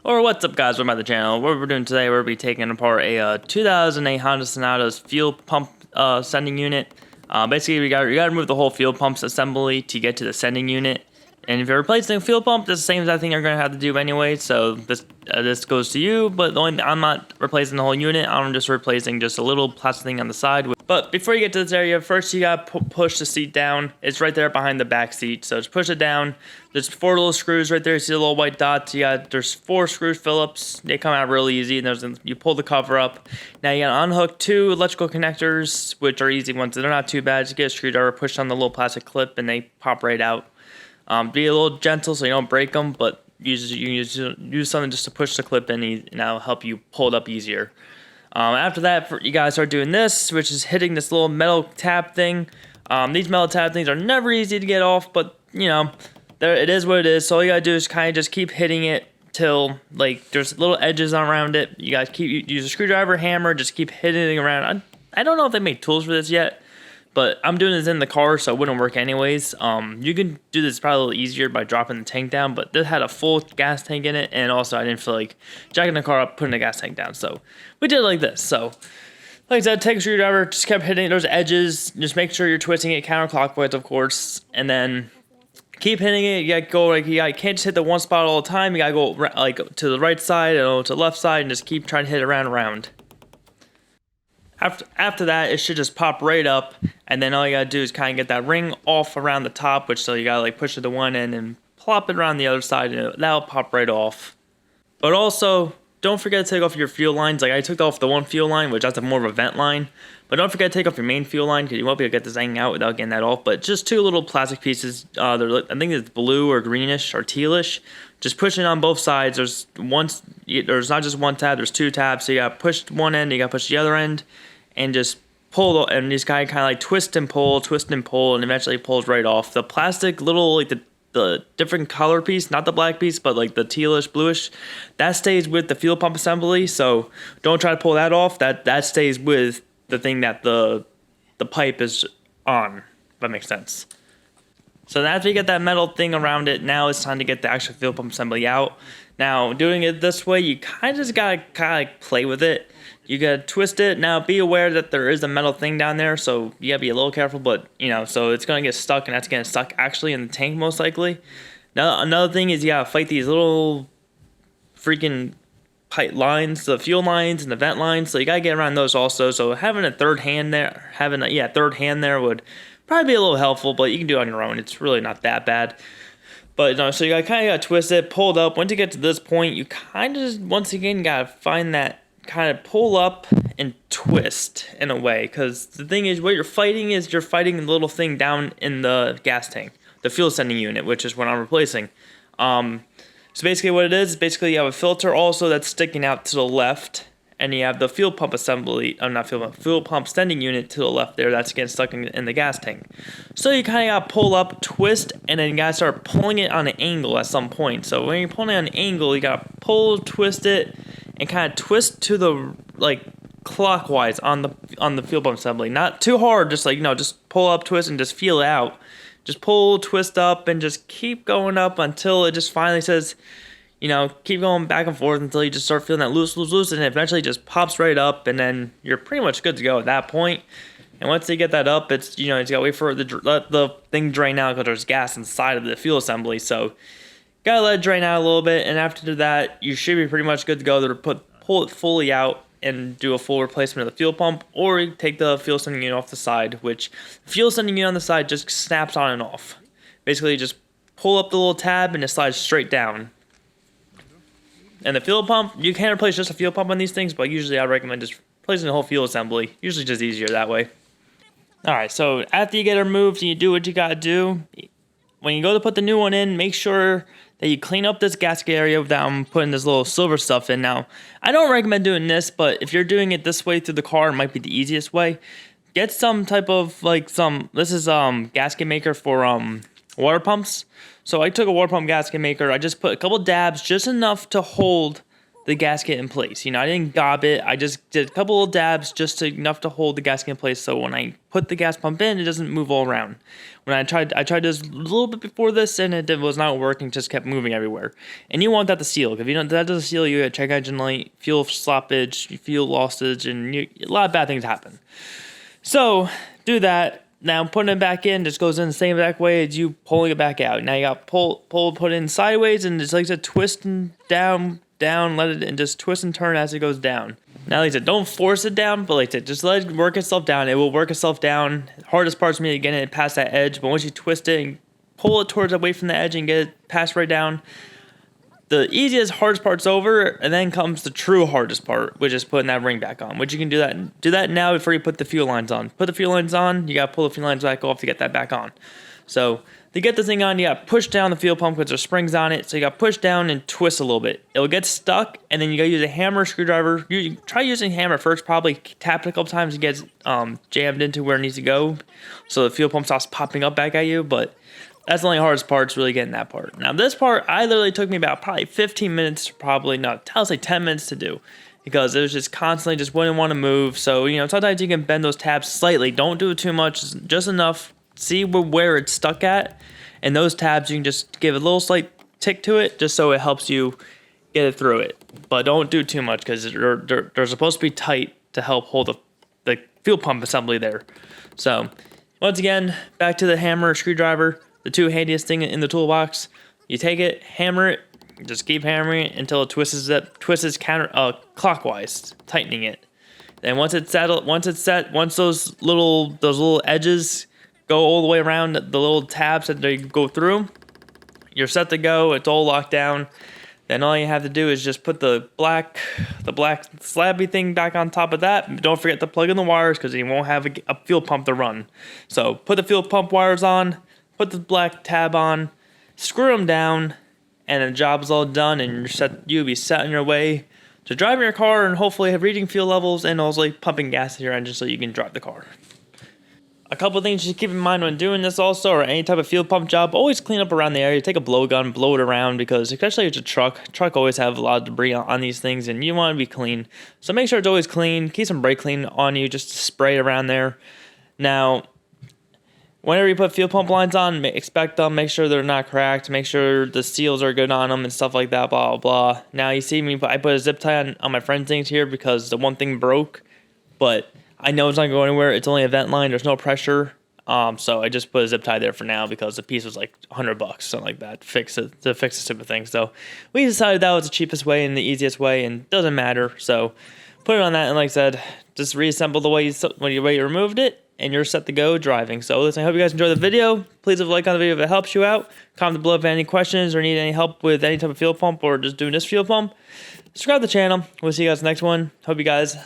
Or what's up, guys? Welcome back to the channel. What we're doing today, we're going to be taking apart a 2008 Honda Sonata's fuel pump sending unit. Basically, you got to remove the whole fuel pumps assembly to get to the sending unit. And if you're replacing a fuel pump, that's the same exact thing you're going to have to do anyway. So this goes to you, but the only I'm not replacing the whole unit. I'm just replacing just a little plastic thing on the side. But before you get to this area, first you got to push the seat down. It's right there behind the back seat. So just push it down. There's 4 little screws right there. You see the little white dots. There's 4 screw Phillips. They come out really easy. And you pull the cover up. Now you got to unhook 2 electrical connectors, which are easy ones. They're not too bad. Just get a screwdriver, push on the little plastic clip, and they pop right out. Be a little gentle so you don't break them, but use something just to push the clip in, and that'll help you pull it up easier. After that, you guys start doing this, which is hitting this little metal tab thing. These metal tab things are never easy to get off, but you know, it is what it is. So all you gotta do is kind of just keep hitting it till like there's little edges around it. You guys use a screwdriver, hammer, just keep hitting it around. I don't know if they make tools for this yet, but I'm doing this in the car, so it wouldn't work anyways. You can do this probably a little easier by dropping the tank down, but this had a full gas tank in it, and also I didn't feel like jacking the car up, putting the gas tank down, so we did it like this. So, like I said, take a screwdriver, just kept hitting those edges, just make sure you're twisting it counterclockwise, of course, and then keep hitting it. You gotta go you can't just hit the one spot all the time. You gotta go like to the right side and to the left side, and just keep trying to hit it around and around. After that, it should just pop right up, and then all you gotta do is kind of get that ring off around the top, which so you gotta like push it to one end and plop it around the other side, and that'll pop right off. But also, don't forget to take off your fuel lines. Like I took off the one fuel line, which that's more of a vent line, but don't forget to take off your main fuel line because you won't be able to get this thing out without getting that off. But just 2 little plastic pieces. I think it's blue or greenish or tealish. Just push it on both sides. There's not just one tab. There's 2 tabs. So you got to push one end, you got to push the other end, and just pull. And this guy kind of like twist and pull, and eventually it pulls right off. The plastic little like the different color piece, not the black piece, but like the tealish, bluish, that stays with the fuel pump assembly. So don't try to pull that off. That stays with the thing that the pipe is on. If that makes sense. So after you get that metal thing around it, now it's time to get the actual fuel pump assembly out. Now, doing it this way, you kind of just gotta like play with it. You gotta twist it. Now, be aware that there is a metal thing down there, so you gotta be a little careful. But you know, so it's gonna get stuck, and that's getting stuck actually in the tank most likely. Now, another thing is you gotta fight these little freaking pipe lines, the fuel lines and the vent lines. So you gotta get around those also. So having a third hand there, would probably be a little helpful, but you can do it on your own. It's really not that bad. But no, so you kind of got to twist it, pull it up. Once you get to this point, you kind of just, once again, got to find that kind of pull up and twist in a way. Because the thing is, what you're fighting the little thing down in the gas tank, the fuel sending unit, which is what I'm replacing. So basically what it is, basically you have a filter also that's sticking out to the left. And you have the fuel pump fuel pump sending unit to the left there that's getting stuck in the gas tank. So you kind of got to pull up, twist, and then you got to start pulling it on an angle at some point. So when you're pulling it on an angle, you got to pull, twist it, and kind of twist to the, like, clockwise on the fuel pump assembly. Not too hard, just like, you know, just pull up, twist, and just feel it out. Just pull, twist up, and just keep going up until it just finally says, you know, keep going back and forth until you just start feeling that loose, and it eventually just pops right up, and then you're pretty much good to go at that point. And once you get that up, it's, you know, you just gotta wait for let the thing drain out because there's gas inside of the fuel assembly. So gotta let it drain out a little bit, and after that, you should be pretty much good to go to pull it fully out and do a full replacement of the fuel pump, or you take the fuel sending unit off the side, which the fuel sending unit on the side just snaps on and off. Basically, just pull up the little tab and it slides straight down. And the fuel pump, you can replace just a fuel pump on these things, but usually I recommend just replacing the whole fuel assembly. Usually just easier that way. Alright, so after you get it removed and you do what you gotta do, when you go to put the new one in, make sure that you clean up this gasket area without putting this little silver stuff in. Now, I don't recommend doing this, but if you're doing it this way through the car, it might be the easiest way. Get some type of, like, this is gasket maker for water pumps. So I took a water pump gasket maker. I just put a couple dabs, just enough to hold the gasket in place. You know, I didn't gob it. I just did a couple of dabs just enough to hold the gasket in place. So when I put the gas pump in, it doesn't move all around. When I tried this a little bit before this, and it was not working. Just kept moving everywhere. And you want that to seal. If you don't, that doesn't seal, you get check engine light, fuel sloppage, fuel lossage, and a lot of bad things happen. So do that. Now putting it back in just goes in the same exact way as you pulling it back out. Now you got put in sideways, and it's like a twisting down, let it, and just twist and turn as it goes down. Now, like I said, don't force it down, but like I said, just let it work itself down. It will work itself down. Hardest part's me getting it past that edge, but once you twist it and pull it towards away from the edge and get it passed right down, the easiest, hardest part's over, and then comes the true hardest part, which is putting that ring back on. Which you can do that now before you put the fuel lines on. Put the fuel lines on, you gotta pull the fuel lines back off to get that back on. So to get the thing on, you gotta push down the fuel pump because there's springs on it. So you gotta push down and twist a little bit. It'll get stuck, and then you gotta use a hammer, screwdriver. You try using a hammer first. Probably tap it a couple times to get jammed into where it needs to go, so the fuel pump stops popping up back at you. But that's the only hardest part, is really getting that part. Now this part, I literally took me about probably 15 minutes, I'll say 10 minutes to do, because it was just constantly just wouldn't want to move. So, you know, sometimes you can bend those tabs slightly. Don't do it too much, just enough. See where it's stuck at, and those tabs you can just give a little slight tick to it, just so it helps you get it through it. But don't do too much, because they're supposed to be tight to help hold the fuel pump assembly there. So once again, back to the hammer, screwdriver, the two handiest thing in the toolbox. You take it, hammer it, just keep hammering it until it twists clockwise, tightening it. Then once it's set, once those little edges go all the way around the little tabs that they go through, you're set to go. It's all locked down. Then all you have to do is just put the black slabby thing back on top of that. Don't forget to plug in the wires, because you won't have a fuel pump to run. So put the fuel pump wires on, put the black tab on, screw them down, and the job's all done, and you'll be set on your way to driving your car and hopefully have reading fuel levels and also pumping gas in your engine so you can drive the car. A couple things you should keep in mind when doing this also, or any type of fuel pump job, always clean up around the area. Take a blowgun, blow it around, because especially if it's a truck always have a lot of debris on these things, and you want to be clean. So make sure it's always clean. Keep some brake clean on you, just spray around there. Now, whenever you put fuel pump lines on, expect them, make sure they're not cracked, make sure the seals are good on them and stuff like that, blah, blah, blah. Now you see me, I put a zip tie on my friend's things here because the one thing broke, but I know it's not going anywhere. It's only a vent line. There's no pressure. So I just put a zip tie there for now because the piece was like $100, something like that, to fix the stupid thing. So we decided that was the cheapest way and the easiest way, and it doesn't matter. So put it on that, and like I said, just reassemble the way you removed it, and you're set to go driving. So listen, I hope you guys enjoyed the video. Please leave a like on the video if it helps you out. Comment below if you have any questions or need any help with any type of fuel pump or just doing this fuel pump. Subscribe to the channel. We'll see you guys next one. Hope you guys